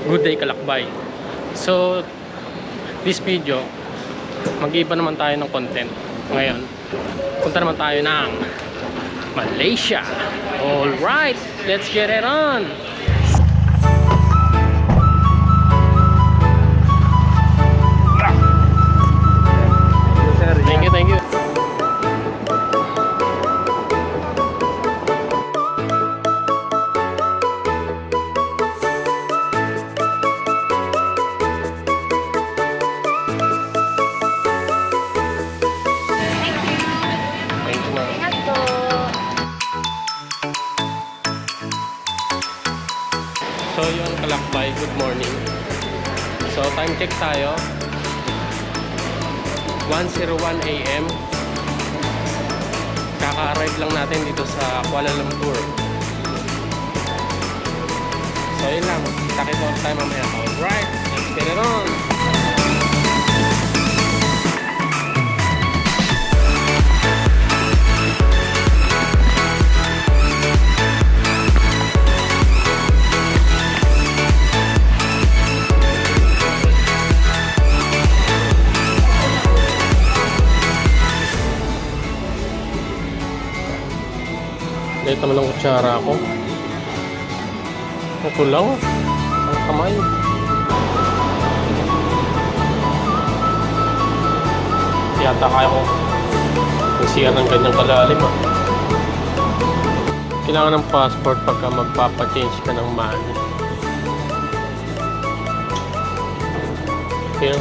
Good day, Kalakbay. So, this video, mag-iba naman tayo ng content. Ngayon, punta naman tayo ng Malaysia. Alright, let's get it on! Thank you, thank you. So yun, Kalakbay, good morning. So time check tayo, 1:01 AM. Kaka-arrive lang natin dito sa Kuala Lumpur. So yun lang, kita-kita tayo mamaya. Alright, let's get it on! Ito naman ang kutsara ako. Ito lang. Ang kamay. Yata kaya ko magsiya ng ganyang kalalim ah. Kailangan ng passport pagka magpapa-change ka ng money. Okay.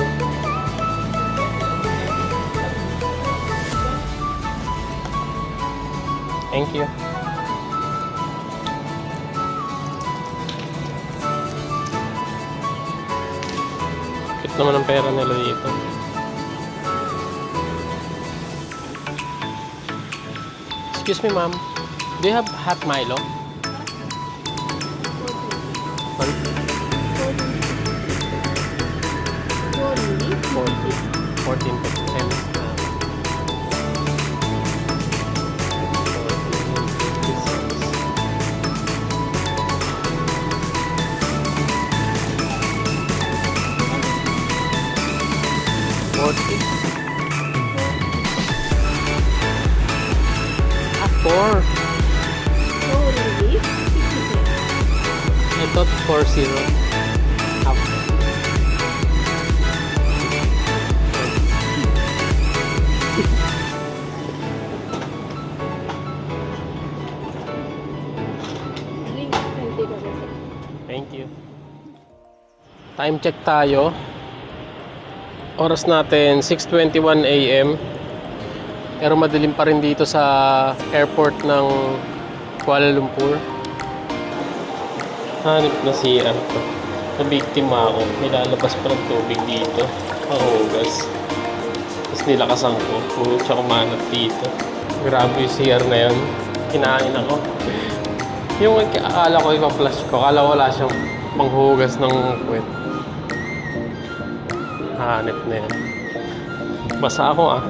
Thank you. Naman ang pera nila dito. Excuse me, ma'am. Do you have hot Milo? 14 pesos. Four. Oh, really? I thought 40. Half. Thank you. Time check tayo. Oras natin 6:21 AM. Pero madilim pa rin dito sa airport ng Kuala Lumpur. Hanip na CR ko. Nabiktima ako. Nilalabas pa ng tubig dito. Mahugas. Tapos nilakasan ko. Puro siya kumanat dito. Grabe yung CR na yun. Kinain ako. Yung akala ko ipa-flash ko. Akala wala siyang manghugas ng puwet. Hanip na yan. Basa ako ah.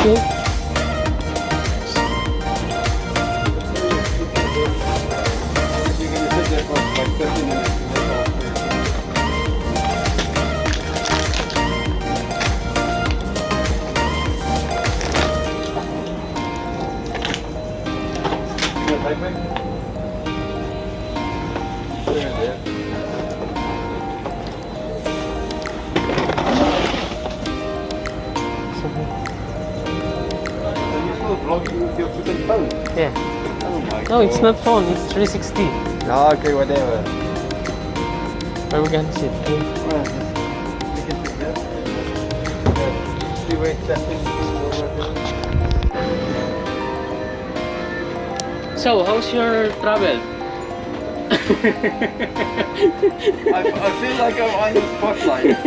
Okay. Yeah. Oh my No, it's not phone. It's 360. No, okay, whatever. Where we gonna sit? Okay. Well, we can do that. See where it's at. So, how's your travel? I feel like I'm on the spotlight.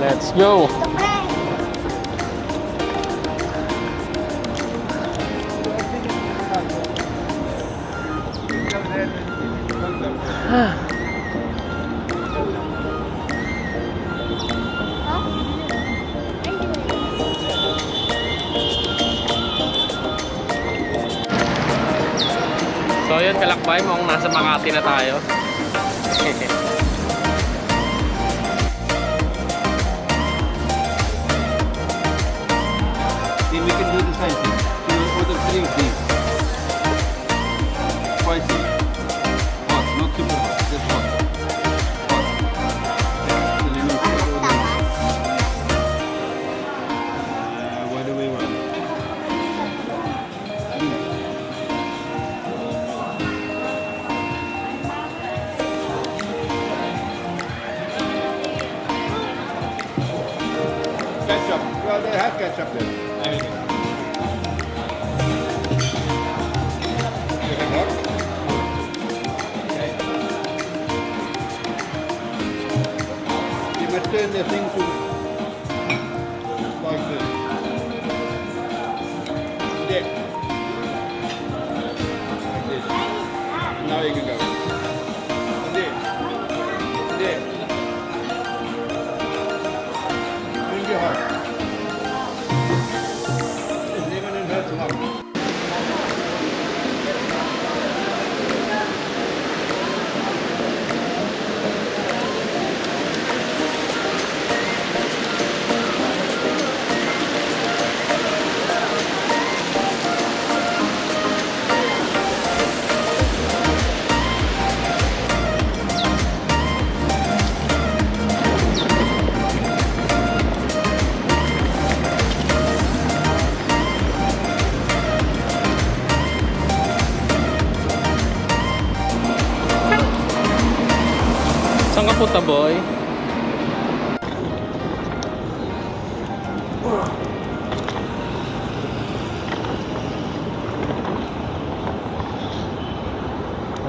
Let's go! So yun, Kalakbay, mukhang nasa Makati na tayo. Then we can do the same thing. We will order 3 of these. Spicy. Hot, not super hot, just hot. Hot. And then we'll order. What do we want? Ketchup. Well, they have ketchup there. You must turn the thing to like this. Yeah. Like this. Now you can go. There. There. Bring your heart. Saan ka punta, boy?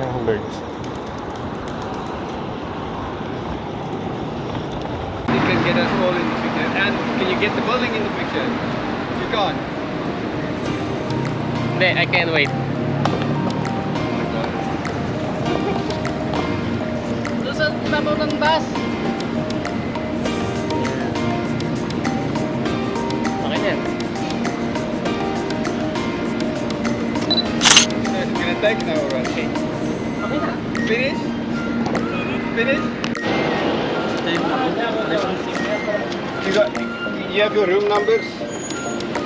Ayun, birds. You can get us all in the picture. And can you get the building in the picture? You can't. Hindi, I can't wait. Sa tabaw ng bus. Okay na yan. It's gonna take now already. Okay na. Finish? Finish? You have your room numbers?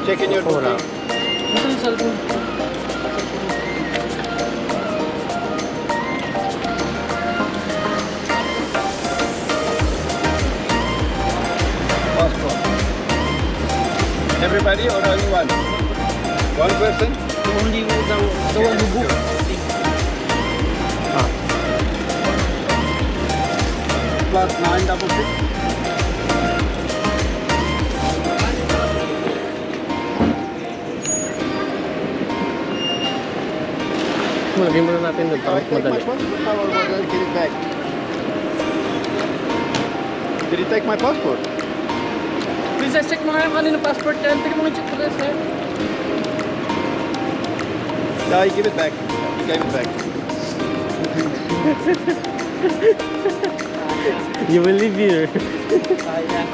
Check in your Wala. Ito yung cellphone. passport. Everybody or only one? One person? Only the one who booked. Plus 966. Lagyan muna natin doon para mas madali. Get it back. Did he take my passport? Princess, check mo nga yung kanino passport yan. Tingnan mo nga check princess eh. No, he gave it back. He gave it back. You will live here. Ayan.